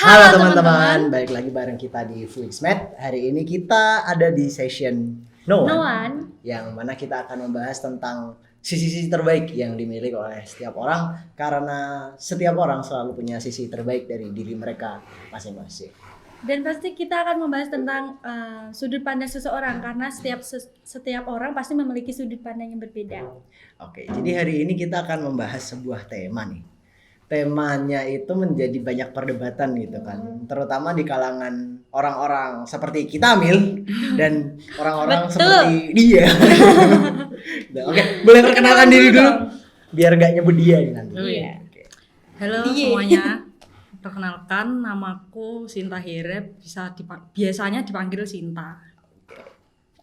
Halo teman-teman, balik lagi bareng kita di Fluixmed. Hari ini kita ada di session No One, yang mana kita akan membahas tentang sisi-sisi terbaik yang dimiliki oleh setiap orang, karena setiap orang selalu punya sisi terbaik dari diri mereka masing-masing. Dan pasti kita akan membahas tentang sudut pandang seseorang, karena setiap orang pasti memiliki sudut pandang yang berbeda. Oke, jadi hari ini kita akan membahas sebuah tema nih. Temanya itu menjadi banyak perdebatan gitu kan, terutama di kalangan orang-orang seperti kita Mil dan orang-orang seperti dia. Oke, boleh perkenalkan diri dulu biar gak nyebut dia nanti. Iya. Oke. Halo semuanya, perkenalkan namaku Sinta Hirep, biasanya dipanggil Sinta.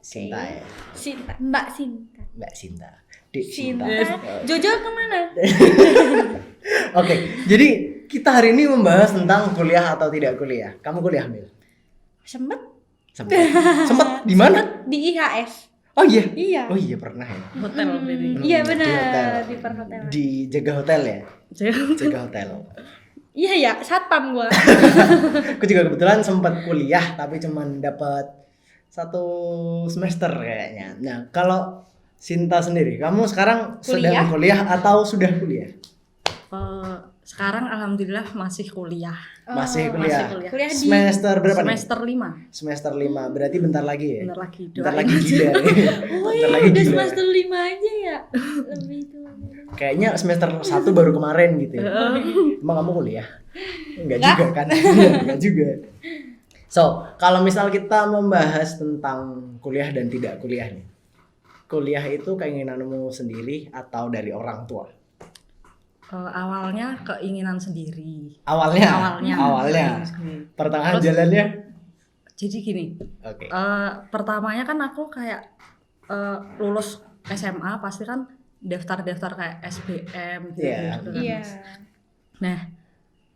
Sinta ya, Mbak Sinta. Mbak Sinta. Dek Sinta. Jojo kemana? Oke, jadi kita hari ini membahas tentang kuliah atau tidak kuliah. Kamu kuliah Mil? Sempet Sempet di mana? di IHS. Oh iya. Iya. Oh iya pernah ya. Hotel berarti. Iya Di benar, hotel. di perhotelan. Di Jaga Hotel ya. Jaga Hotel. Iya ya, satpam gua. Aku juga kebetulan sempat kuliah tapi cuman dapat 1 semester kayaknya. Nah, kalau Sinta sendiri, kamu sekarang sedang kuliah atau sudah kuliah? Sekarang alhamdulillah masih kuliah. Masih kuliah. Kuliah di Semester berapa nih? Semester 5. Semester 5. Berarti bentar lagi ya? Bentar lagi. Bentar doain lagi aja. gila. Bentar lagi udah gila. semester 5 aja ya. Lebih tua. Kayaknya semester 1 baru kemarin gitu ya. Emang kamu kuliah? Enggak juga kan? Enggak juga. So, kalau misal kita membahas tentang kuliah dan tidak kuliah nih. Kuliah itu keinginanmu sendiri atau dari orang tua? Awalnya keinginan sendiri. Awalnya. Sendiri. Pertengahan Terus, jalannya? Jadi gini. Oke. Pertamanya kan aku kayak lulus SMA pasti kan daftar kayak SBM gitu. Iya. Gitu kan. Iya. Nah,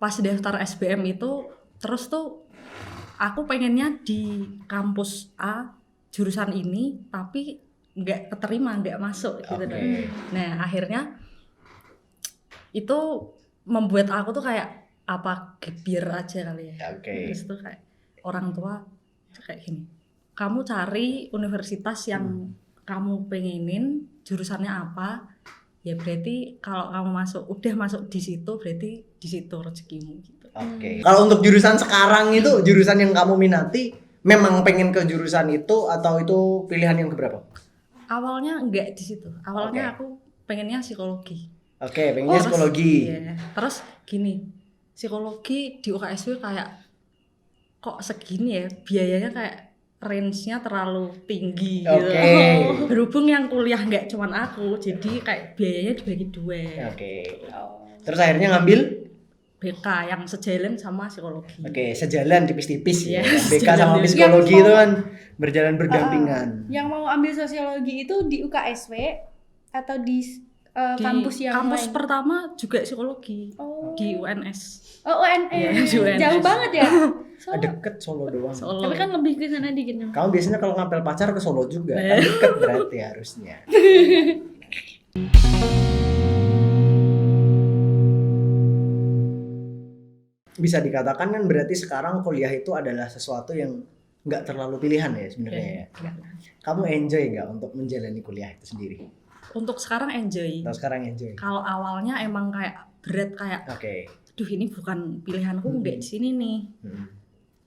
pas daftar SBM itu terus tuh aku pengennya di kampus A jurusan ini tapi nggak keterima, nggak masuk gitu dong. Nah, akhirnya itu membuat aku tuh kayak apa gebir aja kali ya. Oke. Terus tuh kayak orang tua tuh kayak gini. Kamu cari universitas yang kamu pengenin, jurusannya apa? Ya berarti kalau kamu udah masuk di situ berarti di situ rezekimu gitu. Oke. Kalau untuk jurusan sekarang itu jurusan yang kamu minati, memang pengen ke jurusan itu atau itu pilihan yang keberapa? Awalnya enggak di situ. Awalnya aku pengennya psikologi. Oke, pengennya psikologi. Iya. Terus gini, psikologi di UKSW kayak kok segini ya, biayanya kayak range-nya terlalu tinggi gitu. Berhubung yang kuliah nggak cuman aku, jadi kayak biayanya dibagi 2. Oke. Terus akhirnya ngambil BK yang sejalan sama psikologi. Oke, sejalan tipis-tipis ya. Yes, BK sejalan sama tipis. psikologi itu kan berjalan berdampingan. Yang mau ambil sosiologi itu di UKSW atau di kampus yang kampus lain? pertama juga psikologi di UNS. Oh, UNS. Iya, di UNS. Jauh banget ya. Deket Solo doang. Solo. Tapi kan lebih ke sana dikit. Kamu biasanya kalau ngapel pacar ke Solo juga. Kan deket berarti harusnya. Bisa dikatakan kan berarti sekarang kuliah itu adalah sesuatu yang nggak terlalu pilihan ya sebenarnya ya. Kamu enjoy nggak untuk menjalani kuliah itu sendiri? Untuk sekarang enjoy. Atau sekarang enjoy? Kalau awalnya emang kayak berat kayak, aduh ini bukan pilihanku nggak di sini nih.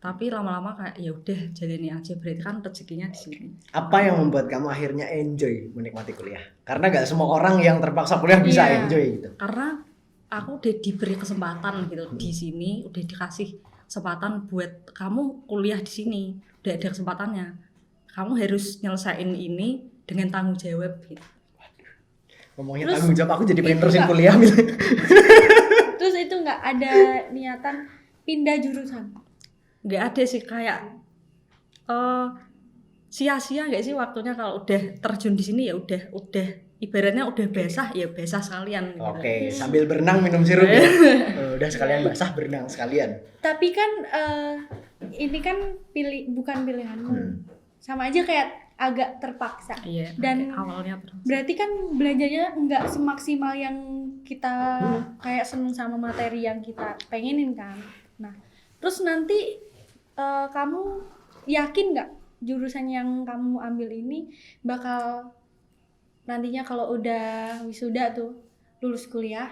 Tapi lama-lama kayak ya udah jalani aja, berarti kan rezekinya di sini. Apa yang membuat kamu akhirnya enjoy menikmati kuliah? Karena nggak semua orang yang terpaksa kuliah bisa enjoy gitu. Karena aku udah diberi kesempatan gitu di sini, udah dikasih kesempatan buat kamu kuliah di sini, udah ada kesempatannya. Kamu harus nyelesain ini dengan tanggung jawab gitu. Ngomongnya tanggung jawab, aku jadi pengen terusin kuliah gitu. Terus itu nggak ada niatan pindah jurusan? Nggak ada sih, kayak sia-sia nggak sih waktunya kalau udah terjun di sini ya udah ibaratnya udah basah ya basah sekalian gitu. Oke, sambil berenang minum sirup ya. Udah sekalian basah berenang sekalian. Tapi kan ini kan bukan pilihanmu. Sama aja kayak agak terpaksa. Iya. Dan awalnya terus. Berarti kan belajarnya nggak semaksimal yang kita kayak seneng sama materi yang kita pengenin kan. Nah, Terus nanti kamu yakin nggak jurusan yang kamu ambil ini bakal nantinya kalau udah wisuda tuh lulus kuliah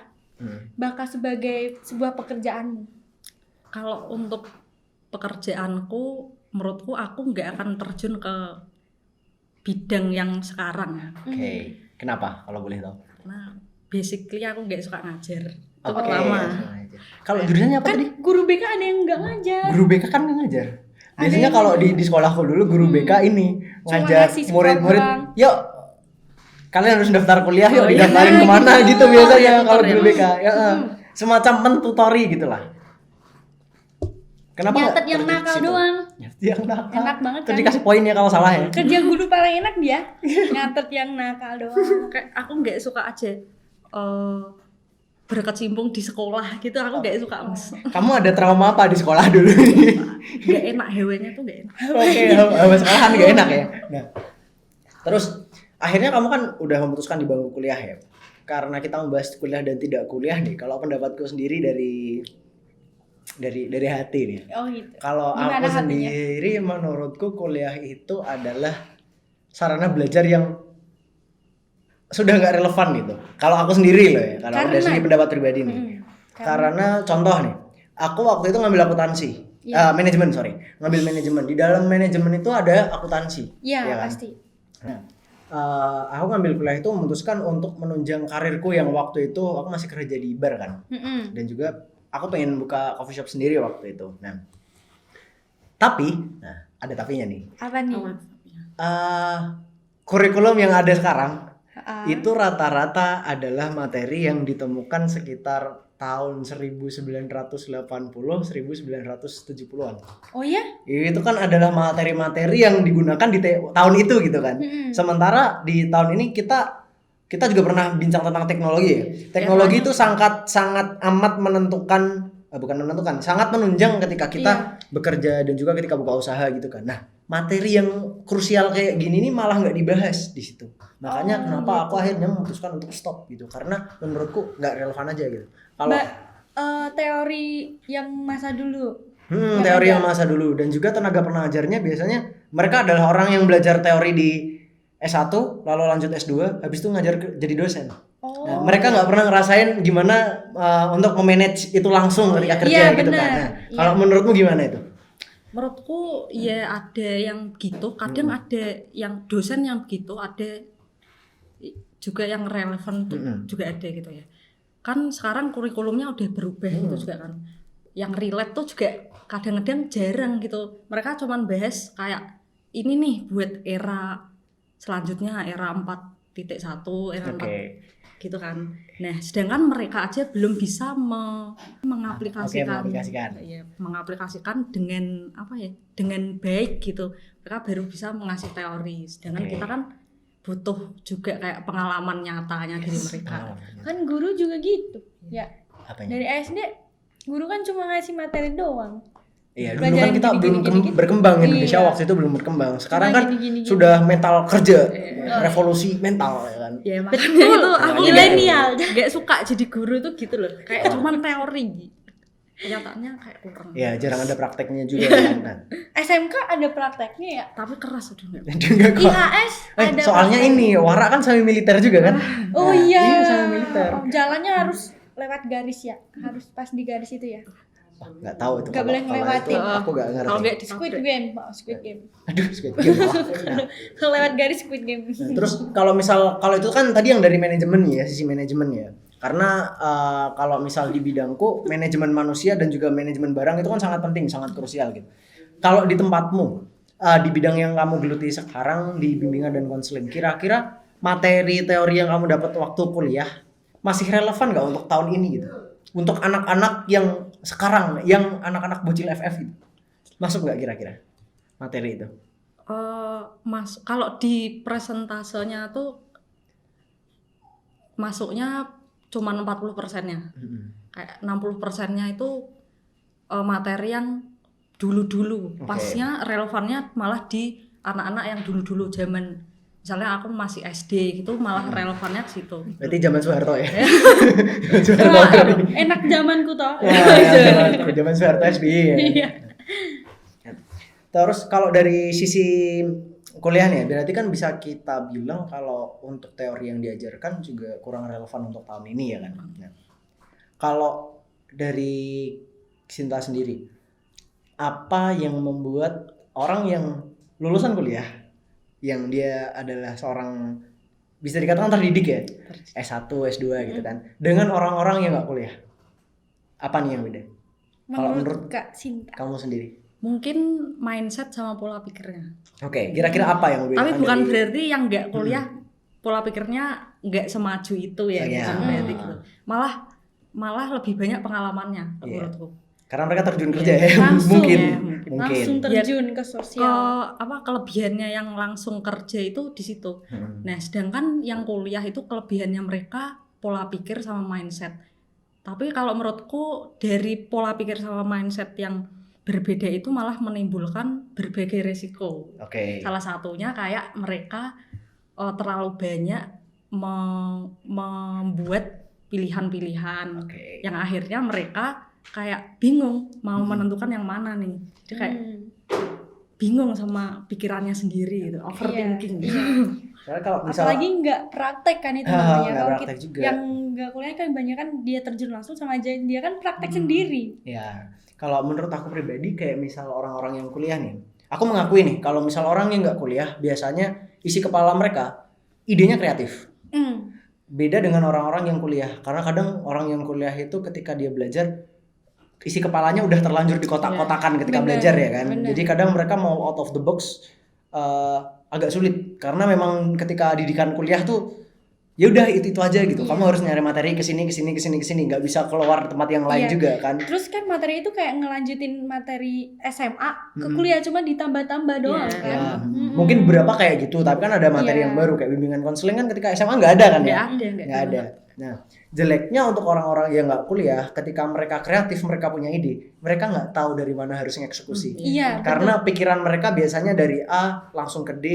bakal sebagai sebuah pekerjaanmu? Kalau untuk pekerjaanku, menurutku aku nggak akan terjun ke bidang yang sekarang. Oke. Kenapa kalau boleh tahu? Karena basically aku nggak suka ngajar. Itu Oke. pertama. Kalau jurusannya apa Kan tadi? guru BK ada yang nggak ngajar. Guru BK kan nggak ngajar. Ada Biasanya yang kalau di sekolahku dulu guru BK ini Cuma ngajar ngasih support murid-murid. doang. Yuk, kalian harus daftar kuliah, yuk Oh, iya. didaftarin kemana Gitu. gitu biasanya Iya, kalau tutor guru ya. BK. Ya, semacam mentutori gitulah. Kenapa nggak Nyatet yang terjun ke nakal situ? doang. Nyatet yang nakal. Enak banget Terus kan? dikasih poinnya kalau salah ya. Kerja guru paling enak dia. Nyatet yang nakal doang. Kayak aku nggak suka aja berkecimpung di sekolah gitu. Aku nggak suka mas. Kamu ada trauma apa di sekolah dulu? Nggak enak hewannya tuh nggak enak. Oke, hawa sekolahan gak enak ya. Nah, terus akhirnya kamu kan udah memutuskan di bangku kuliah ya. Karena kita membahas kuliah dan tidak kuliah nih. Kalau pendapatku sendiri dari hati nih. Oh gitu. Kalau Gimana aku hatinya? sendiri menurutku kuliah itu adalah sarana belajar yang sudah nggak relevan gitu. Kalau aku sendiri loh ya. Kalau dari Karena- segi pendapat pribadi nih. Karena contoh nih, aku waktu itu ngambil akuntansi. Iya. Manajemen, sorry. Ngambil manajemen. Di dalam manajemen itu ada akuntansi. Iya ya kan? pasti. Nah, aku ngambil kuliah itu memutuskan untuk menunjang karirku yang waktu itu aku masih kerja di bar kan. Dan juga aku pengen buka coffee shop sendiri waktu itu. Nah, ada tapinya nih. Apa nih? Kurikulum yang ada sekarang Ah. itu rata-rata adalah materi yang ditemukan sekitar tahun 1980 1970-an. Oh ya? Itu kan adalah materi-materi yang digunakan di tahun itu gitu kan. Sementara di tahun ini kita juga pernah bincang tentang teknologi ya. Teknologi itu sangat amat menentukan sangat menunjang ketika kita bekerja dan juga ketika buka usaha gitu kan. Nah, materi yang krusial kayak gini nih malah nggak dibahas di situ. Makanya kenapa aku akhirnya memutuskan untuk stop gitu, karena menurutku nggak relevan aja gitu. Kalau Teori yang masa dulu. teori yang masa dulu dan juga tenaga pengajarnya biasanya mereka adalah orang yang belajar teori di S1 lalu lanjut S2 habis itu ngajar jadi dosen. Nah, mereka nggak pernah ngerasain gimana untuk memanage itu langsung ketika kerja Iya, gitu benar. kan. Nah, Iya. kalau menurutmu gimana itu? Menurutku ya ada yang gitu, kadang ada yang dosen yang gitu, ada juga yang relevan tuh juga ada gitu ya. Kan sekarang kurikulumnya udah berubah gitu juga kan. Yang relate tuh juga kadang-kadang jarang gitu. Mereka cuman bahas kayak ini nih buat era selanjutnya, era 4.1, era 4 gitu kan. Nah, sedangkan mereka aja belum bisa mengaplikasikan, mengaplikasikan dengan apa ya, dengan baik gitu. Mereka baru bisa mengasih teori. Sedangkan kita kan butuh juga kayak pengalaman nyatanya dari mereka. Kan guru juga gitu. Ya. Apanya? Dari SD guru kan cuma ngasih materi doang. Iya, dulu kan kita belum gini. berkembang, Indonesia Iya. waktu itu belum berkembang. Sekarang Cuma kan gini. sudah mental kerja, revolusi mental ya kan. Ya makanya itu aku milenial. nggak suka jadi guru tuh gitu loh. Kayak cuman teori. Kenyataannya kayak kurang. Ya, jarang ada prakteknya juga kan. Nah, SMK ada prakteknya ya. Tapi keras udah nggak. juga kok. IHS ada. Soalnya ini Wara kan sama militer juga kan? Oh Nah, iya. sama militer. Jalannya harus lewat garis ya. Harus pas di garis itu ya. Nggak tahu itu. Nggak boleh kalau ngelewatin. itu aku nggak ngerti. Kalau nggak di Squid Game, Pak. Squid Game. Aduh, Squid Game. Nah, Lewat garis Squid Game. terus kalau itu kan tadi yang dari manajemen ya, sisi manajemen ya. Karena kalau misal di bidangku manajemen manusia dan juga manajemen barang itu kan sangat penting, sangat krusial gitu. Kalau di tempatmu di bidang yang kamu geluti sekarang di bimbingan dan konseling, kira-kira materi teori yang kamu dapat waktu kuliah masih relevan nggak untuk tahun ini gitu? Untuk anak-anak yang sekarang, yang anak-anak bocil FF gitu, masuk nggak kira-kira materi itu? Kalau di presentasenya tuh masuknya cuma 40%-nya. Kayak 60%-nya itu materi yang dulu-dulu. Pasnya relevannya malah di anak-anak yang dulu-dulu zaman misalnya aku masih SD gitu malah relevannya ke situ. Berarti zaman Soeharto ya. Wah, enak zamanku toh. Zaman Soeharto SBY ya. Iya. Terus kalau dari sisi kuliah nih, berarti kan bisa kita bilang kalau untuk teori yang diajarkan juga kurang relevan untuk tahun ini ya kan. Nah, kalau dari Sinta sendiri, apa yang membuat orang yang lulusan kuliah, yang dia adalah seorang bisa dikatakan terdidik ya, S1, S2 gitu kan, dengan orang-orang yang nggak kuliah, apa nih yang beda? Kalau menurut Kak Sinta. kamu sendiri? Mungkin mindset sama pola pikirnya. Oke, kira-kira apa yang membedakan? Tapi bukan dari- berarti yang nggak kuliah pola pikirnya nggak semaju itu ya, Iya. bukan berarti gitu. Malah lebih banyak pengalamannya Iya. menurutku. Karena mereka terjun kerja ya, Langsung mungkin. ya, Mungkin. Langsung terjun ke sosial. Kelebihannya yang langsung kerja itu di situ. Nah, sedangkan yang kuliah itu kelebihannya mereka pola pikir sama mindset. Tapi kalau menurutku dari pola pikir sama mindset yang berbeda itu malah menimbulkan berbagai resiko. Oke. Salah satunya kayak mereka terlalu banyak membuat pilihan-pilihan Oke. yang akhirnya mereka kayak bingung mau menentukan yang mana nih. Jadi kayak bingung sama pikirannya sendiri gitu, overthinking gitu. Soalnya kalau misalnya Apalagi nggak praktek kan itu Ah, namanya. nggak Kalau praktek juga. yang nggak kuliah kan banyak kan dia terjun langsung sama aja dia kan praktek sendiri. ya, kalau menurut aku pribadi kayak misal orang-orang yang kuliah nih, aku mengakui nih kalau misal orang yang nggak kuliah biasanya isi kepala mereka idenya kreatif. Beda dengan orang-orang yang kuliah, karena kadang orang yang kuliah itu ketika dia belajar isi kepalanya udah terlanjur dikotak-kotakan ketika Bener, belajar ya kan. bener. Jadi kadang mereka mau out of the box agak sulit karena memang ketika didikan kuliah tuh ya udah itu aja gitu. Kamu harus nyari materi kesini, nggak bisa keluar tempat yang lain Iya. juga kan. Terus kan materi itu kayak ngelanjutin materi SMA ke kuliah cuma ditambah-tambah doang Iya. kan. Ya, mungkin beberapa kayak gitu, tapi kan ada materi Iya. yang baru kayak bimbingan konseling kan ketika SMA nggak ada kan ya? Nggak Nggak ada. Nah, jeleknya untuk orang-orang yang nggak kuliah, ketika mereka kreatif, mereka punya ide, mereka nggak tahu dari mana harus ngeksekusi. Iya. Karena pikiran mereka biasanya dari A langsung ke D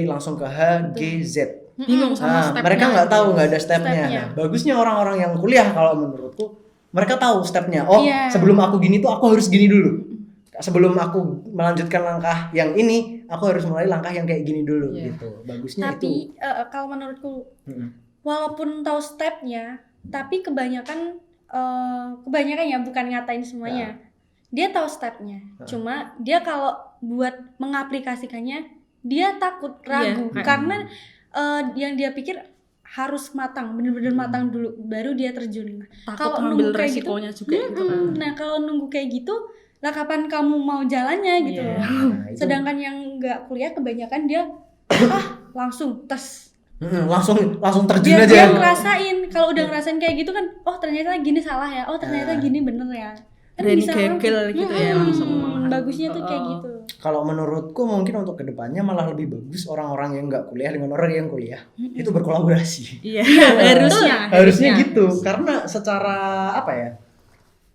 langsung ke H, G, Z. Bingung sama Nah, stepnya. mereka nggak tahu, nggak ada stepnya. Stepnya. Nah, bagusnya orang-orang yang kuliah kalau menurutku, mereka tahu stepnya. Oh, Iya. sebelum aku gini tuh aku harus gini dulu. Sebelum aku melanjutkan langkah yang ini, aku harus mulai langkah yang kayak gini dulu Iya. gitu. Bagusnya itu. Tapi kalau menurutku Mm-mm. walaupun tahu stepnya, tapi kebanyakan ya bukan ngatain semuanya. Dia tahu stepnya, cuma dia kalau buat mengaplikasikannya dia takut ragu Iya. karena yang dia pikir harus matang, bener-bener matang dulu baru dia terjun. Takut Kalau ngambil nunggu kayak resikonya juga gitu kan. Nah kalau nunggu kayak gitu, lah kapan kamu mau jalannya gitu Iya. loh. Nah, itu Sedangkan yang nggak kuliah kebanyakan dia langsung tes. langsung terjun Dia aja. ngerasain, kalau udah ngerasain kayak gitu kan, oh ternyata gini salah ya, oh ternyata gini bener ya. Kan Berani bisa orang- gagal gitu ya langsung. Bagusnya tuh kayak gitu. Kalau menurutku mungkin untuk kedepannya malah lebih bagus orang-orang yang nggak kuliah dengan orang yang kuliah itu berkolaborasi. Iya, harusnya gitu, karena secara apa ya?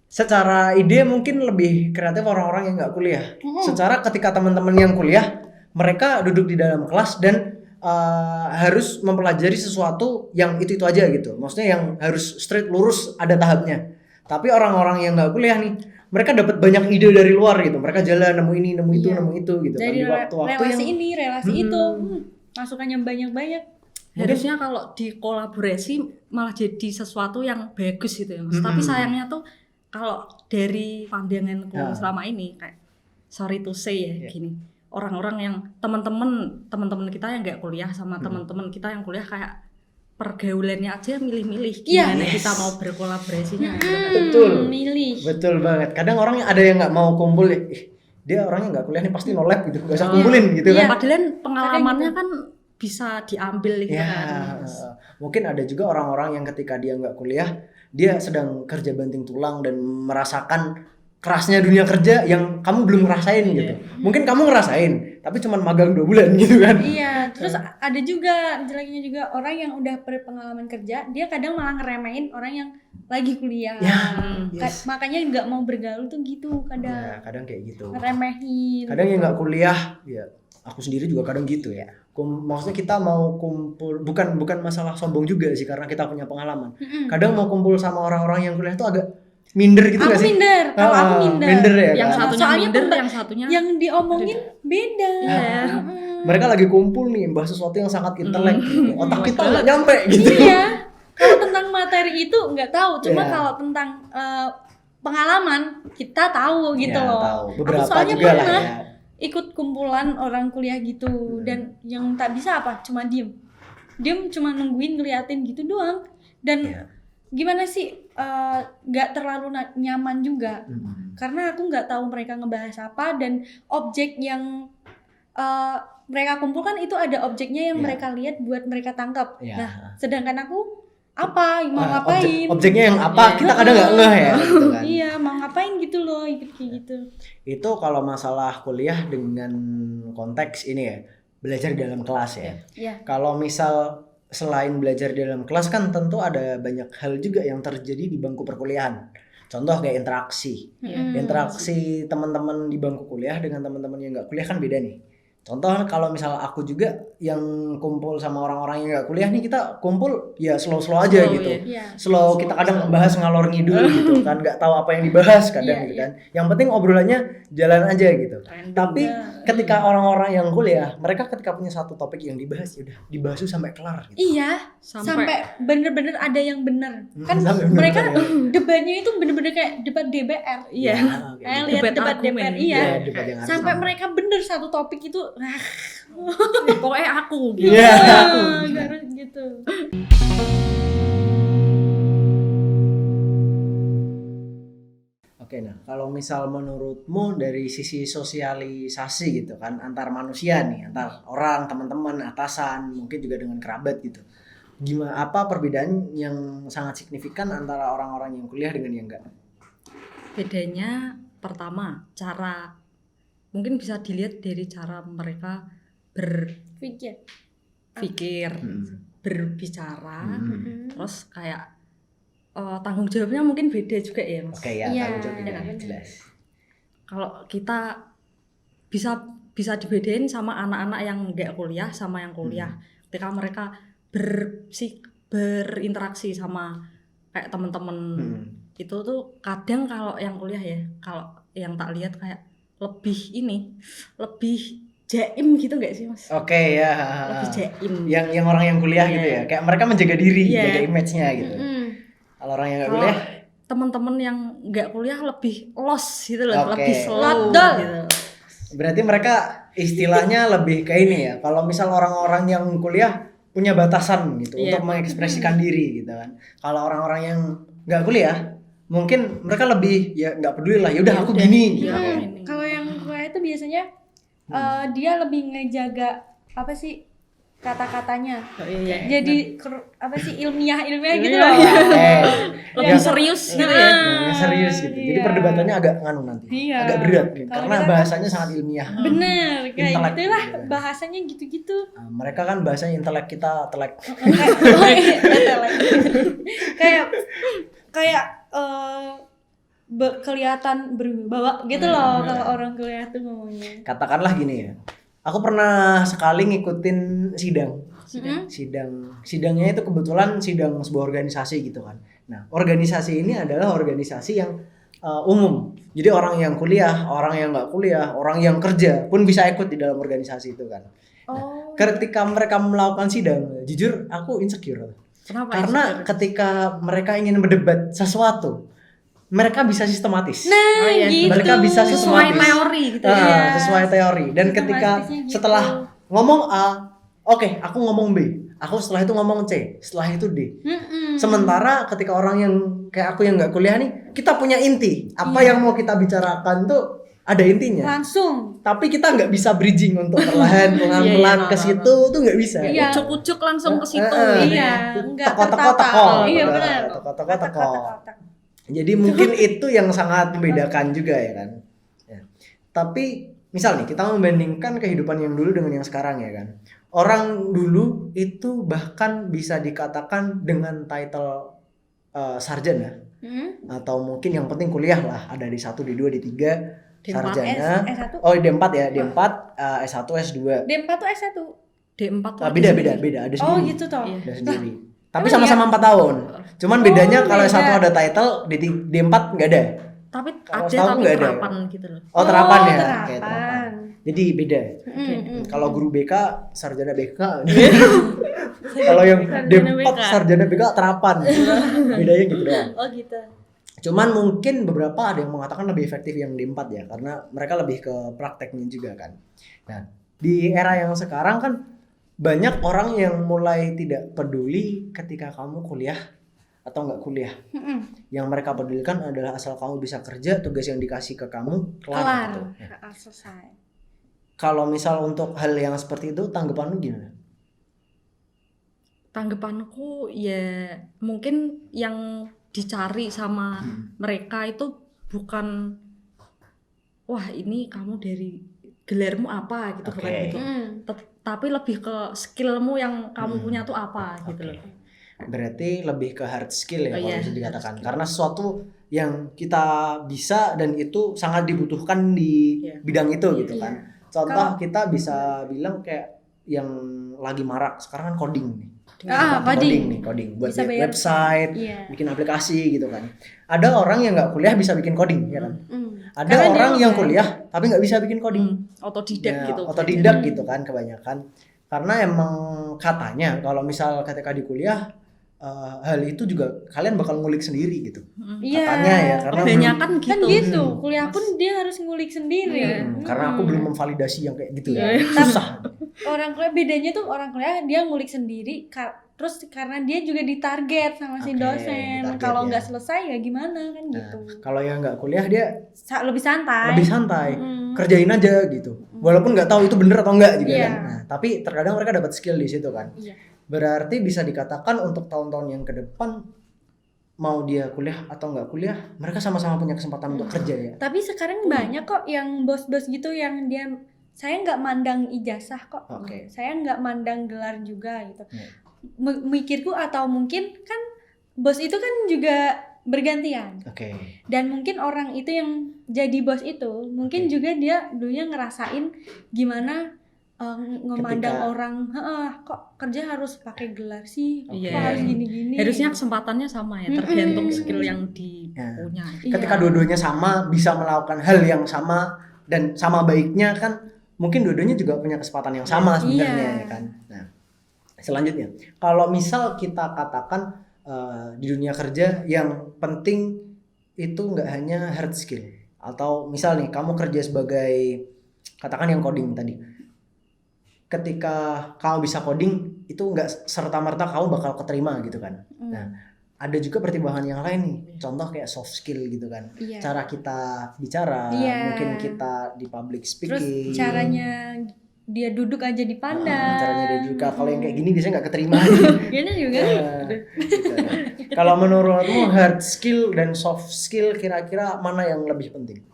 Secara ide mungkin lebih kreatif orang-orang yang nggak kuliah. Secara ketika teman-teman yang kuliah, mereka duduk di dalam kelas dan harus mempelajari sesuatu yang itu aja gitu. Maksudnya yang harus straight lurus ada tahapnya. Tapi orang-orang yang nggak kuliah nih, mereka dapat banyak ide dari luar gitu. Mereka jalan nemu ini, nemu itu, Iya. nemu itu gitu. Dari Kan di waktu-waktu relasi yang ini, relasi itu, masukannya banyak-banyak. Harusnya kalau dikolaborasi malah jadi sesuatu yang bagus gitu ya Mas. Tapi sayangnya tuh kalau dari pandanganku selama ini kayak sorry to say ya gini. Orang-orang yang teman-teman kita yang nggak kuliah sama teman-teman kita yang kuliah kayak pergaulannya aja milih-milih Iya. gimana kita mau berkolaborasinya. betul. Milih. Betul banget. Kadang orang ada yang nggak mau kumpul ya. Dia orangnya nggak kuliah nih pasti no lab gitu. Gak usah kumpulin gitu kan. Padahal pengalamannya kan bisa diambil gitu Ya, kan. mungkin ada juga orang-orang yang ketika dia nggak kuliah, dia sedang kerja banting tulang dan merasakan kerasnya dunia kerja yang kamu belum ngerasain gitu. Mungkin kamu ngerasain, tapi cuman magang 2 bulan gitu kan. Iya, terus ada juga jeleknya juga orang yang udah berpengalaman kerja, dia kadang malah ngeremehin orang yang lagi kuliah. Yes. Makanya nggak mau bergaul tuh gitu kadang. Ya, kadang kayak gitu. Ngeremehin. Kadang yang nggak kuliah, ya aku sendiri juga kadang gitu ya. Maksudnya kita mau kumpul, bukan masalah sombong juga sih karena kita punya pengalaman. Mm-mm. Kadang mau kumpul sama orang-orang yang kuliah tuh agak minder gitu Aku nggak sih? minder, kalau aku minder. Ya Yang kan? satunya Soalnya minder, pemba- yang satunya Yang diomongin beda. Iya. Mm-mm. Mereka lagi kumpul nih bahas sesuatu yang sangat intelek gitu. Otak kita nggak nyampe gitu. Iya. Kalau tentang materi itu nggak tahu, cuma Iya. kalau tentang pengalaman kita tahu gitu Ya, loh. tahu. Aku Beberapa soalnya juga lah pernah ya. ikut kumpulan orang kuliah gitu dan yang tak bisa apa cuma diem cuma nungguin ngeliatin gitu doang dan Iya. gimana sih nggak terlalu nyaman juga Mm-mm. karena aku nggak tahu mereka ngebahas apa dan objek yang mereka kumpulkan itu ada objeknya yang Iya. mereka lihat buat mereka tangkap. Iya. Nah sedangkan aku apa mau ngapain Objeknya yang apa kita kadang nggak ngeh ya gitu kan. iya mau ngapain gitu loh ikut kayak gitu. Itu kalau masalah kuliah dengan konteks ini ya, belajar di dalam kelas ya. Iya. Kalau misal selain belajar di dalam kelas kan tentu ada banyak hal juga yang terjadi di bangku perkuliahan. Contoh kayak interaksi. Mm-mm. Interaksi teman-teman di bangku kuliah dengan teman-teman yang nggak kuliah kan beda nih. Contoh kalau misal aku juga yang kumpul sama orang-orang yang nggak kuliah nih, kita kumpul ya slow-slow aja Slow, gitu. ya. Iya. Slow, kita kadang bahas ngalor ngidul gitu kan, nggak tahu apa yang dibahas kadang Iya, gitu iya. kan. Yang penting obrolannya jalan aja gitu. Tapi Iya. ketika orang-orang yang kuliah, mereka ketika punya satu topik yang dibahas ya udah dibahas tuh sampai kelar gitu. Iya, sampai bener-bener ada yang bener. Kan Sampai bener-bener mereka ya. debatnya itu bener-bener kayak debat DPR. Iya. Kayak Kayak gitu. lihat Debat debat argumen. DPR, iya. Iya, debat yang Sampai harus mereka bener satu topik itu. Pokoknya aku gitu. Iya. Harus gitu. Oke, nah kalau misal menurutmu dari sisi sosialisasi gitu kan antar manusia nih, antar orang, teman-teman, atasan, mungkin juga dengan kerabat gitu. Gimana apa perbedaan yang sangat signifikan antara orang-orang yang kuliah dengan yang enggak? Bedanya pertama, cara mungkin bisa dilihat dari cara mereka berpikir, Pikir. berbicara, Hmm. terus kayak tanggung jawabnya mungkin beda juga ya, Mas. Oke ya, Iya, tanggung jawab beda, benar. jelas. Kalau kita bisa dibedain sama anak-anak yang nggak kuliah sama yang kuliah. Ketika mereka berinteraksi sama kayak teman-teman itu tuh kadang kalau yang kuliah ya, kalau yang tak lihat kayak lebih jaim gitu nggak sih, Mas? Oke ya. Lebih jaim. Yang orang yang kuliah Iya. gitu ya, kayak mereka menjaga diri, Iya. jaga image-nya gitu. Kalau orang yang nggak Kalau kuliah, teman-teman yang nggak kuliah lebih los gitu loh, Oke. lebih slow Lodol. gitu. berarti mereka istilahnya lebih kayak ini ya. Kalau misal orang-orang yang kuliah punya batasan gitu Iya. untuk mengekspresikan diri gitu kan. Kalau orang-orang yang nggak kuliah, mungkin mereka lebih ya nggak peduli lah. Ya udah aku Udah, gini. iya. Gitu. Ini. Kalau yang kuliah itu biasanya dia lebih ngejaga apa sih kata-katanya. Oh, iya. Jadi apa sih ilmiah gitu Ilmiah, loh. iya. Ya, Lebih serius gitu ya. yang serius gitu. Jadi Iya. perdebatannya agak nganu nanti. Iya. Agak berat gitu. Kalau Karena kita kan- bahasanya sangat ilmiah. Bener, kayak Intelek gitulah gitu kan. bahasanya gitu-gitu. Nah, mereka kan bahasanya intelek, kita telek. kayak kelihatan berwibawa gitu loh kalau orang kuliah tuh ngomongnya. Katakanlah gini ya. Aku pernah sekali ngikutin sidang. Mm-mm. Sidangnya itu kebetulan sidang sebuah organisasi gitu kan. Nah, organisasi ini adalah organisasi yang umum. Jadi orang yang kuliah, orang yang nggak kuliah, orang yang kerja pun bisa ikut di dalam organisasi itu kan. Oh, Ketika mereka melakukan sidang, jujur aku insecure. Kenapa? Karena ketika mereka ingin berdebat sesuatu, mereka bisa sistematis. nah Oh, iya. gitu. Mereka bisa sesuai sistematis. teori gitu Ah, ya. Iya. sesuai teori. Dan ketika Sistematisnya gitu. setelah ngomong A, oke, aku ngomong B. Aku setelah itu ngomong C, setelah itu D. Mm-mm. Sementara ketika orang yang kayak aku yang nggak kuliah nih, kita punya inti. Apa Iya. yang mau kita bicarakan tuh ada intinya. langsung. Tapi kita nggak bisa bridging untuk perlahan pelan-pelan Iya, ke situ tuh nggak bisa. Iya. Ucuk-ucuk langsung ke situ. Iya, enggak Teko-teko tertata. teko. Iya benar. Teko-teko teko. Kotak-kotak. Jadi mungkin itu yang sangat membedakan juga ya kan. Ya. Tapi misal nih kita membandingkan kehidupan yang dulu dengan yang sekarang ya kan. Orang dulu itu bahkan bisa dikatakan dengan title sarjana atau mungkin yang penting kuliah lah, ada D1, D2, D3, D4, sarjana. S1. Oh, D4 ya, D4, S1, S2. D4 tuh S1. D4 tuh ada Beda sendiri. ada Oh sendiri. gitu toh. Iya. Ada sendiri. Tapi emang sama-sama 4 tahun. Cuman bedanya kalau beda. satu ada title, D4 nggak ada. Tapi Kalau ada setahu tapi nggak ada. terapan gitu loh. Oh, terapan ya. Terapan. Oke, terapan. Jadi beda. Kalau guru BK, sarjana BK. Kalau yang Sarjana D4 BK. sarjana BK terapan. Bedanya gitu doang. Oh gitu. Cuman mungkin beberapa ada yang mengatakan lebih efektif yang D4 ya, karena mereka lebih ke prakteknya juga kan. Nah, di era yang sekarang kan banyak orang yang mulai tidak peduli ketika kamu kuliah atau nggak kuliah. Yang mereka pedulikan adalah asal kamu bisa kerja, tugas yang dikasih ke kamu kelar. Gitu. Ya. Selesai. Kalau misal untuk hal yang seperti itu, tanggapan lu gimana? Tanggapanku ya mungkin yang dicari sama mereka itu bukan wah ini kamu dari gelarmu apa gitu, bukan Oke. gitu. Tapi lebih ke skillmu yang kamu punya tuh apa gitu Oke. loh. Berarti lebih ke hard skill ya kalau Iya, bisa hard dikatakan. skill. Karena sesuatu yang kita bisa dan itu sangat dibutuhkan di Iya. bidang itu gitu Iya. kan. Contoh kita bisa bilang kayak yang lagi marak sekarang kan coding nih. Coding buat Bisa bayar. website, Iya. bikin aplikasi gitu kan. Ada orang yang nggak kuliah bisa bikin coding ya kan. Ada Karena dia orang yang mau kuliah tapi nggak bisa bikin coding. Otodidak Ya, gitu. otodidak gitu kan kebanyakan. Karena emang katanya kalau misal ketika di kuliah hal itu juga kalian bakal ngulik sendiri gitu. Iya. Katanya ya karena Kebanyakan Kan gitu. gitu. Kuliah pun dia harus ngulik sendiri. karena aku belum memvalidasi yang kayak gitu ya. Iya. Susah. Orang kuliah bedanya tuh orang kuliah dia ngulik sendiri terus karena dia juga ditarget sama si Oke, dosen. ditarget Kalau ya. nggak selesai ya gimana kan Nah, gitu. kalau yang nggak kuliah dia Lebih santai. lebih santai, Mm. kerjain aja gitu. Walaupun nggak tahu itu bener atau enggak juga Iya. kan. Nah, tapi terkadang mereka dapat skill di situ kan. Iya. Berarti bisa dikatakan untuk tahun-tahun yang ke depan mau dia kuliah atau nggak kuliah, mereka sama-sama punya kesempatan untuk kerja ya. Tapi sekarang banyak kok yang bos-bos gitu yang dia saya nggak mandang ijazah kok. Oke. Saya nggak mandang gelar juga gitu. Iya. Mikirku atau mungkin kan bos itu kan juga bergantian. Oke. Dan mungkin orang itu yang jadi bos itu mungkin Oke. juga dia dulunya ngerasain gimana ngemandang Ketika- orang, kok kerja harus pakai gelar sih, Iya. kok harus gini-gini. Harusnya kesempatannya sama ya, tergantung skill yang dipunya. Iya. Ketika dua-duanya sama, bisa melakukan hal yang sama dan sama baiknya kan, mungkin dua-duanya juga punya kesempatan yang sama sebenarnya Iya. ya kan. Nah, selanjutnya, kalau misal kita katakan di dunia kerja yang penting itu nggak hanya hard skill, atau misal nih kamu kerja sebagai katakan yang coding tadi. Ketika kamu bisa coding itu nggak serta-merta kamu bakal keterima gitu kan. Nah, ada juga pertimbangan yang lain nih, contoh kayak soft skill gitu kan. Iya. Cara kita bicara, Iya. mungkin kita di public Terus speaking. caranya dia duduk aja dipandang. Caranya dia juga. Kalau yang kayak gini biasanya nggak keterima. Gini juga. Gitu. Kalau menurutmu hard skill dan soft skill kira-kira mana yang lebih penting?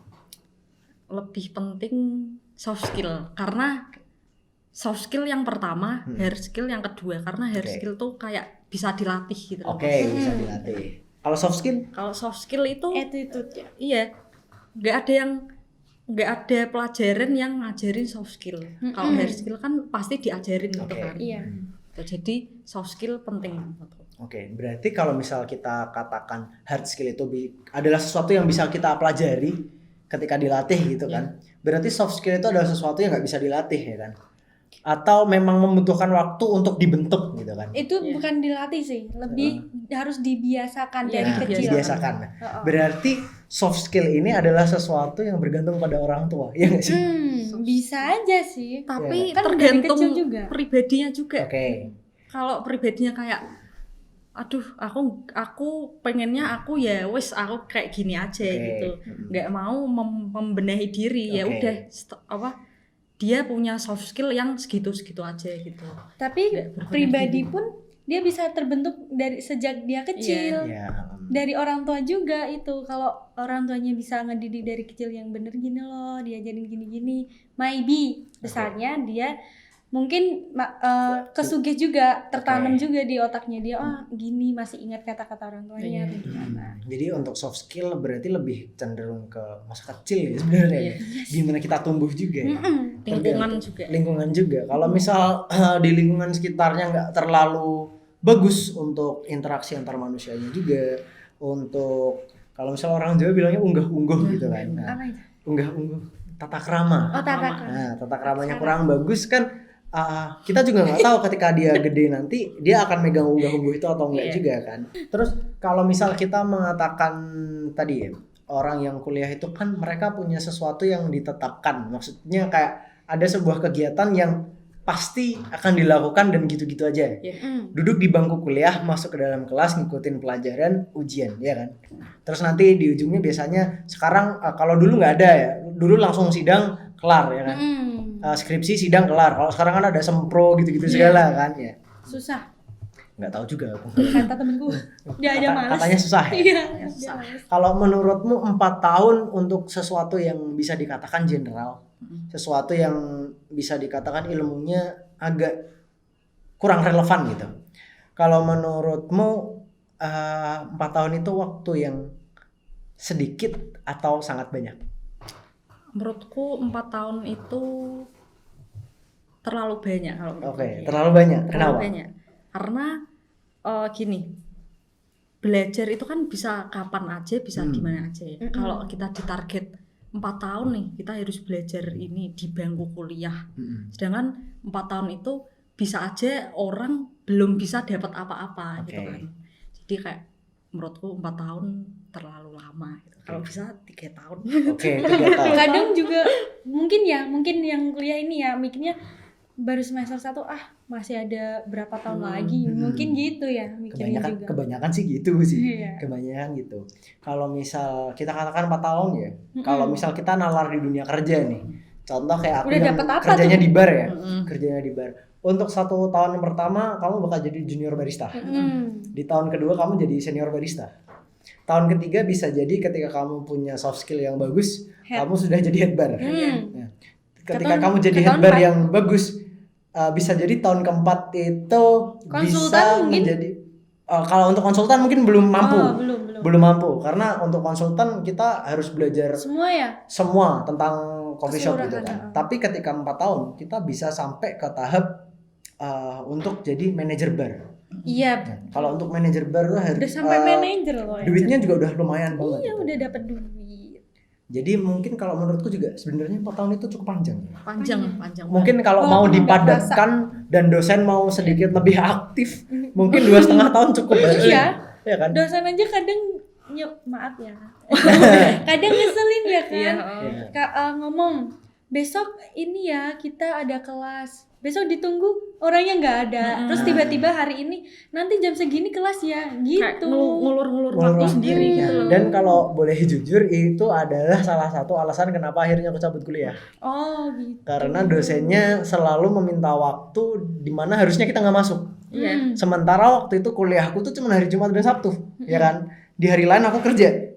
Lebih penting soft skill karena soft skill yang pertama, hard skill yang kedua. Karena hard Oke. skill tuh kayak bisa dilatih gitu. Oke, bisa dilatih. Kalau soft skill? Kalau soft skill itu Attitude ya. iya, nggak ada pelajaran yang ngajarin soft skill. Kalau hard skill kan pasti diajarin gitu Oke. kan. Iya. Jadi soft skill penting. Oke, berarti kalau misal kita katakan hard skill itu adalah sesuatu yang bisa kita pelajari ketika dilatih gitu kan. Berarti soft skill itu adalah sesuatu yang nggak bisa dilatih ya kan. Atau memang membutuhkan waktu untuk dibentuk gitu kan. Itu bukan dilatih sih, lebih harus dibiasakan Iya, dari Nah, kecil. dibiasakan. Berarti soft skill ini adalah sesuatu yang bergantung pada orang tua, ya nggak sih? Bisa aja sih. Tapi Kan dari tergantung kecil juga. pribadinya juga. Oke. Kalau pribadinya kayak aduh aku pengennya aku ya wes aku kayak gini aja Oke. gitu, nggak mau membenahi diri. Ya Oke. udah dia punya soft skill yang segitu aja gitu. Tapi Nggak berbenah pribadi diri. pun dia bisa terbentuk dari sejak dia kecil. Ya. Dari orang tua juga itu. Kalau orang tuanya bisa ngedidik dari kecil yang bener gini loh, diajarin gini-gini, maybe besarnya dia mungkin kesugih juga, tertanam juga di otaknya dia, gini masih ingat kata-kata orang tuanya atau gimana. Jadi untuk soft skill berarti lebih cenderung ke masa kecil ya sebenarnya. Gimana kita tumbuh juga ya. Lingkungan juga. Kalau misal di lingkungan sekitarnya nggak terlalu bagus untuk interaksi antar manusianya juga, untuk kalau misal orang Jawa bilangnya unggah-ungguh gitu kan. Nah, Apa itu? unggah-ungguh tata krama. Tata krama. Nah, tata kramanya kurang bagus kan, kita juga nggak tahu ketika dia gede nanti dia akan megang unggah-ungguh itu atau enggak juga kan. Terus kalau misal kita mengatakan tadi ya, orang yang kuliah itu kan mereka punya sesuatu yang ditetapkan, maksudnya kayak ada sebuah kegiatan yang pasti akan dilakukan dan gitu-gitu aja. Duduk di bangku kuliah, masuk ke dalam kelas, ngikutin pelajaran, ujian, ya kan. Terus nanti di ujungnya biasanya sekarang kalau dulu nggak ada ya, dulu langsung sidang kelar ya kan. Skripsi sidang kelar. Kalau sekarang kan ada sempro gitu-gitu segala kan ya. Susah. Nggak tahu juga aku. Kata temenku, dia aja malas. Katanya susah ya. Iya. Kalau menurutmu 4 tahun untuk sesuatu yang bisa dikatakan general, sesuatu yang bisa dikatakan ilmunya agak kurang relevan gitu. Kalau menurutmu 4 tahun itu waktu yang sedikit atau sangat banyak? Menurutku 4 tahun itu terlalu banyak kalau menurutku. Oke, terlalu banyak. Terlalu Kenapa? banyak. Karena gini, belajar itu kan bisa kapan aja, bisa gimana aja ya. Kalau kita ditarget 4 tahun nih, kita harus belajar ini di bangku kuliah. Sedangkan 4 tahun itu bisa aja orang belum bisa dapat apa-apa gitu kan. Jadi kayak menurutku 4 tahun terlalu lama gitu. Kalau bisa 3 tahun. Oke, 3 tahun. Kadang juga mungkin yang kuliah ini ya mikirnya baru semester 1, masih ada berapa tahun lagi, mungkin gitu ya mikirnya juga. Kebanyakan sih gitu sih. Iya. Kebanyakan gitu. Kalau misal kita katakan 4 tahun ya, kalau misal kita nalar di dunia kerja nih, contoh kayak aku Udah yang dapet apa kerjanya tuh? di bar ya, kerjanya di bar. Untuk 1 tahun yang pertama kamu bakal jadi junior barista. Di tahun kedua kamu jadi senior barista. Tahun ketiga bisa jadi ketika kamu punya soft skill yang bagus, kamu sudah jadi head bar. Nah, ketika kamu jadi head bar yang bagus, bisa jadi tahun keempat itu Konsultan bisa mungkin? menjadi kalau untuk konsultan mungkin belum mampu. Belum. Mampu karena untuk konsultan kita harus belajar Semua ya? semua tentang coffee shop gitu Keseluruhan, kan. Tapi ketika 4 tahun kita bisa sampai ke tahap untuk jadi manajer bar. Iya. Nah, kalau untuk manajer bar tuh harus Udah sampai manajer loh ya. duitnya juga udah lumayan banget. Iya, gitu. udah dapat duit. Jadi mungkin kalau menurutku juga sebenarnya 4 tahun itu cukup panjang. Panjang. Mungkin kalau Oh, mau udah dipadatkan dan dosen mau sedikit lebih aktif, mungkin 2,5 tahun cukup. Iya. Ya kan? Dosen aja kadang maaf ya. Kadang ngeselin ya kan. Ngomong, besok ini ya kita ada kelas. Besok ditunggu orangnya nggak ada. Terus tiba-tiba hari ini nanti jam segini kelas ya, Kayak gitu. ngulur-ngulur waktu sendiri gitu loh. Dan kalau boleh jujur itu adalah salah satu alasan kenapa akhirnya aku cabut kuliah. Oh gitu. Karena dosennya selalu meminta waktu di mana harusnya kita nggak masuk. Iya. Sementara waktu itu kuliahku tuh cuma hari Jumat dan Sabtu, ya kan? Di hari lain aku kerja.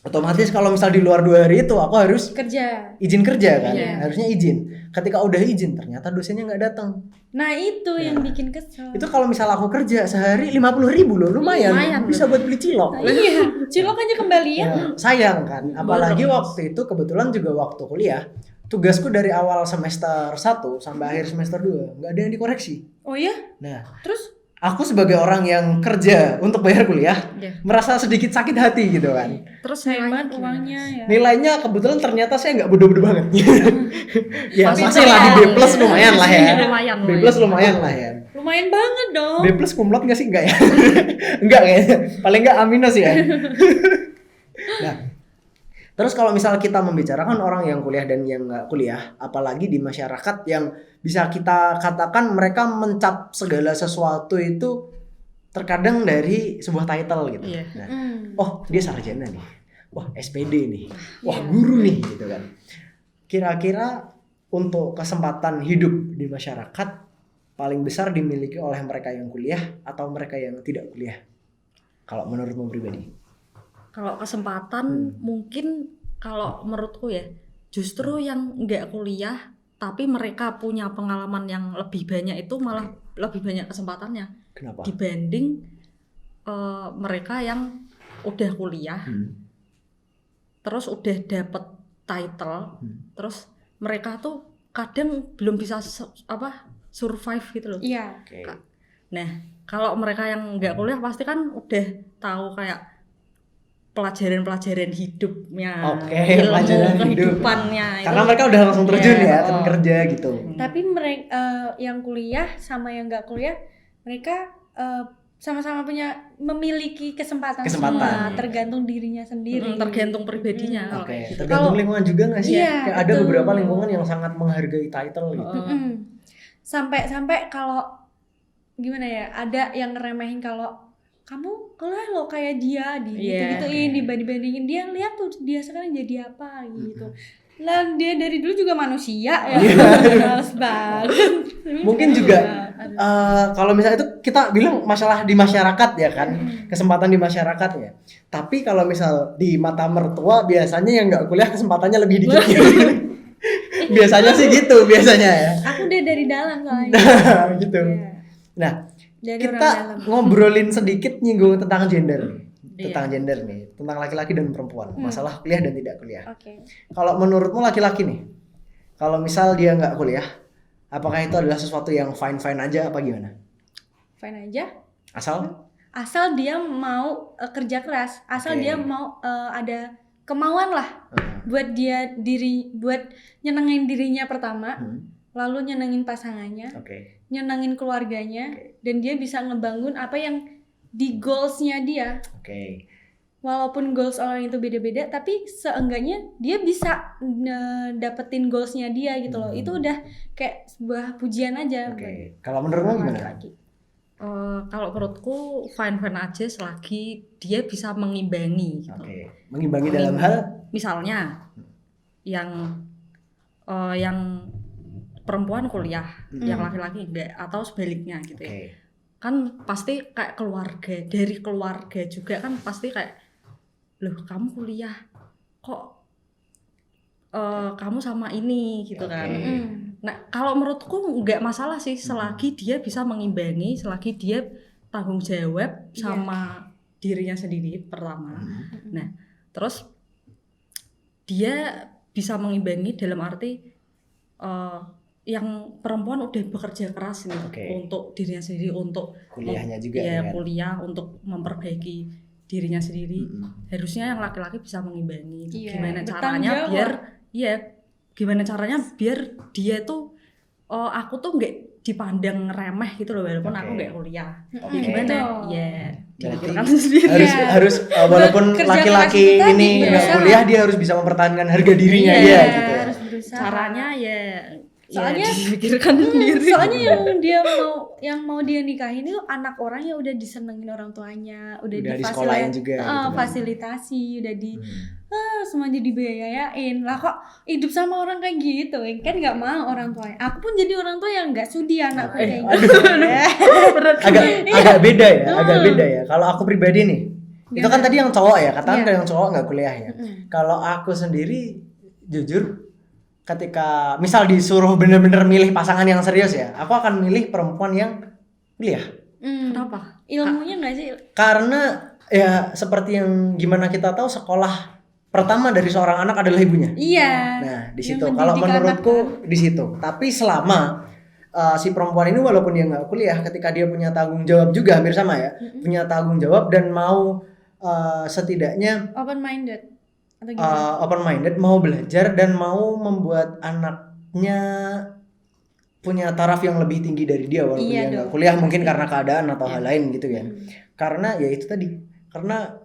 Otomatis kalau misal di luar 2 hari itu aku harus Kerja. izin kerja kan, Iya. harusnya izin. Ketika udah izin ternyata dosennya nggak datang. Nah itu yang bikin kesel. Itu kalau misal aku kerja sehari 50.000 loh, lumayan bisa buat beli cilok. Iya, cilok aja kembalian. Ya, sayang kan, apalagi waktu itu kebetulan juga waktu kuliah tugasku dari awal semester 1 sampai akhir semester 2 nggak ada yang dikoreksi. Oh ya? Nah, Terus aku sebagai orang yang kerja untuk bayar kuliah Iya. merasa sedikit sakit hati gitu kan. Terus hemat nilainya uangnya ya. Nilainya kebetulan ternyata saya nggak bodoh-bodoh banget. Ya Tapi masih lah di B+ lumayan lah ya. Lumayan. B+ lumayan lah ya. Lumayan banget dong. B+ kumlot nggak sih? Enggak ya? Enggak kayaknya. Paling nggak A- ya. Nah, terus kalau misal kita membicarakan orang yang kuliah dan yang nggak kuliah, apalagi di masyarakat yang bisa kita katakan mereka mencap segala sesuatu itu terkadang dari sebuah title gitu. Iya. Nah, oh dia sarjana nih, wah SPD nih, wah guru nih gitu kan. Kira-kira untuk kesempatan hidup di masyarakat paling besar dimiliki oleh mereka yang kuliah atau mereka yang tidak kuliah? Kalau menurutmu pribadi? Kalau kesempatan mungkin kalau menurutku ya justru yang nggak kuliah tapi mereka punya pengalaman yang lebih banyak, itu malah lebih banyak kesempatannya Kenapa? dibanding mereka yang udah kuliah terus udah dapet title, terus mereka tuh kadang belum bisa survive gitu loh. Iya. Oke. Nah, kalau mereka yang nggak kuliah pasti kan udah tahu kayak pelajaran-pelajaran hidupnya, Oke, ilmu pelajaran hidup. kehidupannya. Karena mereka udah langsung terjun Iya, ya, terjun kerja gitu. Tapi mereka yang kuliah sama yang nggak kuliah, mereka sama-sama memiliki kesempatan Kesempatan. semua, tergantung dirinya sendiri. tergantung pribadinya. kalau Oke, kayak gitu. tergantung Kalau- lingkungan juga nggak sih? Iya, Kayak ada betul. beberapa lingkungan yang sangat menghargai title gitu. Sampai kalau gimana ya, ada yang ngeremehin kalau kamu kuliah lo kayak dia Iya. gitu-gituin, dibanding-bandingin dia, lihat tuh dia sekarang jadi apa gitu. Lah dia dari dulu juga manusia ya. Males banget. Mungkin juga kalau misalnya itu kita bilang masalah di masyarakat ya kan, kesempatan di masyarakat ya. Tapi kalau misal di mata mertua biasanya yang nggak kuliah kesempatannya lebih dikit. Biasanya sih gitu biasanya ya. Aku udah dari dalam soalnya. Gitu. Iya. Nah, Dari orang kita dalam. ngobrolin sedikit nyinggung tentang gender nih. Iya. Tentang gender nih, tentang laki-laki dan perempuan, masalah kuliah dan tidak kuliah. Oke. Kalau menurutmu laki-laki nih, kalau misal dia nggak kuliah, apakah itu adalah sesuatu yang fine-fine aja apa gimana? Fine aja. Asal Dia mau kerja keras, asal Oke. dia mau ada kemauan lah buat buat nyenengin dirinya pertama, lalu nyenengin pasangannya, Oke. nyenengin keluarganya, dan dia bisa ngebangun apa yang di goalsnya dia. Oke. Walaupun goals orang itu beda-beda, tapi seenggaknya dia bisa dapetin goalsnya dia gitu loh. Itu udah kayak sebuah pujian aja. Oke. Kalau menurutmu buat gimana? laki-laki. Kalau menurutku fine-fine aja selagi dia bisa mengimbangi gitu. Oke. Mengimbangi dalam hal Misalnya yang perempuan kuliah, yang laki-laki enggak, atau sebaliknya gitu ya. Oke. Kan pasti kayak dari keluarga juga kan pasti kayak, loh kamu kuliah kok kamu sama ini gitu kan. Nah kalau menurutku nggak masalah sih selagi dia bisa mengimbangi, selagi dia tanggung jawab sama dirinya sendiri pertama. Nah terus dia bisa mengimbangi dalam arti yang perempuan udah bekerja keras nih untuk dirinya sendiri, untuk kuliahnya juga ya kan? kuliah untuk memperbaiki dirinya sendiri. Harusnya yang laki-laki bisa mengimbangi. Iya, Gimana bertanggung caranya jawab. gimana caranya biar dia tuh aku tuh nggak dipandang remeh gitu loh, walaupun aku nggak kuliah. Oke. Gimana Betul. ya Berarti dipikirkan sendiri. harus walaupun Kerja laki-laki keras itu ini tadi, nggak berusaha. kuliah dia harus bisa mempertahankan harga dirinya Iya, dia gitu ya. Harus berusaha. Caranya ya Soalnya- dipikirkan sendiri. Soalnya yang mau dia nikahin itu anak orang yang udah disenengin orang tuanya, udah disekolahin juga gitu kan. fasilitasi, udah semuanya dibiayain. Lah kok hidup sama orang kayak gitu? Kan nggak mau orang tuanya. Aku pun jadi orang tua yang nggak sudi anakku kayak gitu. agak beda ya, agak beda ya. Kalau aku pribadi nih, itu kan tadi yang cowok ya, katakan Iya. kalau yang cowok nggak kuliah ya. Kalau aku sendiri, jujur, ketika misal disuruh bener-bener milih pasangan yang serius ya, aku akan milih perempuan yang kuliah. Kenapa? Ilmunya nggak sih? Karena ya seperti yang gimana kita tahu, sekolah pertama dari seorang anak adalah ibunya. Iya. Nah, di Yang situ kalau mendidik menurutku anak, di situ. Tapi selama si perempuan ini walaupun dia nggak kuliah, ketika dia punya tanggung jawab juga hampir sama ya, punya tanggung jawab dan mau setidaknya open minded atau gimana? open minded, mau belajar dan mau membuat anaknya punya taraf yang lebih tinggi dari dia walaupun Iya dia nggak dong. kuliah, mungkin karena keadaan atau hal lain gitu ya. Karena ya itu tadi, karena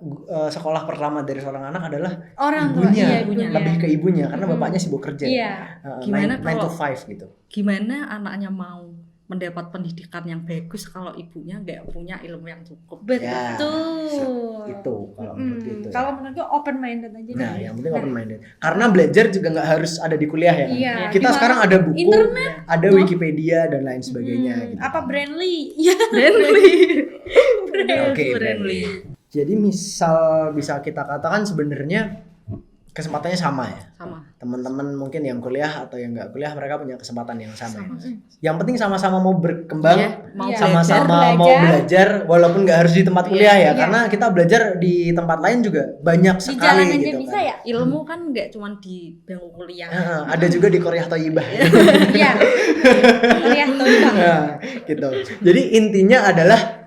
sekolah pertama dari seorang anak adalah Orang tua, ibunya, iya, ibunya. lebih ke ibunya karena bapaknya sibuk kerja. Iya. Gimana 9 to kalau- 5 gitu. Gimana anaknya mau mendapat pendidikan yang bagus kalau ibunya nggak punya ilmu yang cukup? Betul. Itu kalau menurut itu. ya. Kalau menurutku open minded aja. Nah, deh. yang penting open minded. Karena belajar juga nggak harus ada di kuliah ya. Iya. Kita Gimana? sekarang ada buku, Internet. ada Wikipedia dan lain sebagainya. Gitu. Apa Brandly? Ya. Friendly. Oke, Friendly. Jadi misal bisa kita katakan sebenarnya kesempatannya sama ya. Sama. teman-teman mungkin yang kuliah atau yang nggak kuliah mereka punya kesempatan yang sama. Yang penting sama-sama mau berkembang, Iya, mau sama-sama belajar. mau belajar walaupun nggak harus di tempat kuliah ya, Iya. karena kita belajar di tempat lain juga banyak Di sekali jalan aja gitu bisa kan. ya? Ilmu kan nggak cuma di bangku kuliah. Ada juga di Korea Thayyibah. Iya. Lihat tuh Bang. Nah, gitu. Jadi intinya adalah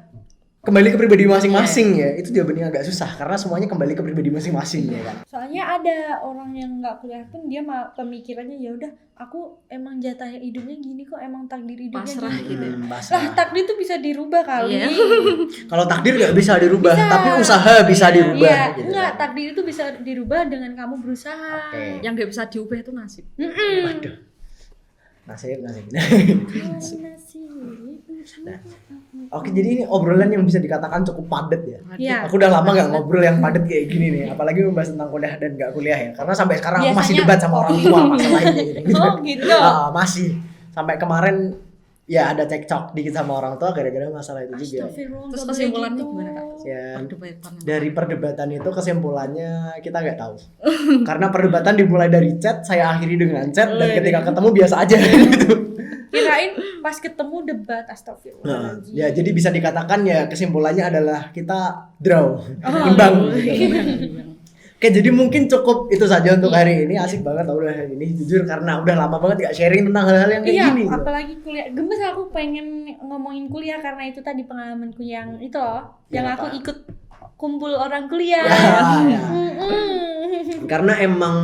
kembali ke pribadi masing-masing ya. Itu jawabannya agak susah karena semuanya kembali ke pribadi masing-masing ya kan. Soalnya ada orang yang nggak kuliah pun dia pemikirannya ya udah aku emang jatah hidupnya gini kok, emang takdir hidupnya Pasrah gini. gitu. Lah Pasrah. takdir itu bisa dirubah kali. Iya. Kalau takdir nggak bisa dirubah, Bisa. tapi usaha bisa dirubah. Iya, gitu enggak, kan. takdir itu bisa dirubah dengan kamu berusaha. Oke. Yang nggak bisa diubah itu nasib. Waduh. Nasib. Nah, oke, jadi ini obrolan yang bisa dikatakan cukup padat ya. Iya. Aku udah lama nggak ngobrol yang padat kayak gini nih, apalagi membahas tentang kuliah dan nggak kuliah ya. Karena sampai sekarang aku masih Biasanya- debat sama orang tua masalah ini. Gitu. Oh, gitu. Masih sampai kemarin ya ada cekcok dikit sama orang tua gara-gara masalah itu juga. Astagfirullah. Terus nggak kesimpulannya boleh gitu. gimana, Kak? Ya, Perdebatan. dari perdebatan itu kesimpulannya kita nggak tahu. Karena perdebatan dimulai dari chat, saya akhiri dengan chat dan ketika ketemu biasa aja gitu. Kirain pas ketemu debat, Nah, astagfirullahaladzim. ya jadi bisa dikatakan ya kesimpulannya adalah kita draw, Oh, imbang. iya. Oke, jadi mungkin cukup itu saja untuk hari ini. Asik banget tau udah hari ini jujur karena udah lama banget gak sharing tentang hal-hal yang kayak Iya, gini. Gitu. apalagi kuliah. Gemes aku pengen ngomongin kuliah karena itu tadi pengalamanku yang itu loh, yang Ya, aku apa? ikut kumpul orang kuliah. Ya. Mm-mm. Karena emang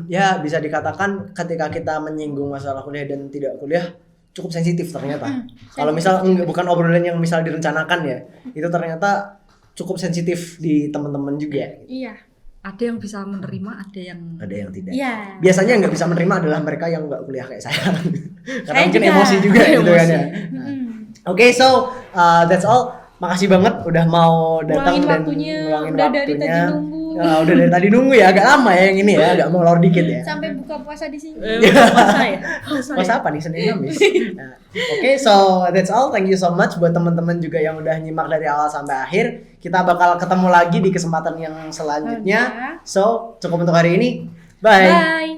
ya bisa dikatakan ketika kita menyinggung masalah kuliah dan tidak kuliah cukup sensitif ternyata. Kalau misal bukan obrolan yang misal direncanakan ya, itu ternyata cukup sensitif di teman-teman juga. Iya. Ada yang bisa menerima, ada yang Ada yang tidak. Iya. Biasanya yang nggak bisa menerima adalah mereka yang nggak kuliah kayak saya. Karena Saya mungkin juga. emosi juga gitu kan ya. Mm-mm. Oke, so that's all. Makasih banget udah mau datang Ngulangin dan waktunya, ngulangin udah dari waktunya. tadi nunggu. Udah dari tadi nunggu ya, agak lama ya yang ini ya, agak molor dikit ya. Sampai buka puasa di sini. puasa ya. Pas apa nih Senin Kamis? Nah, Oke, so that's all. Thank you so much buat teman-teman juga yang udah nyimak dari awal sampai akhir. Kita bakal ketemu lagi di kesempatan yang selanjutnya. Oke. So, cukup untuk hari ini. Bye. Bye.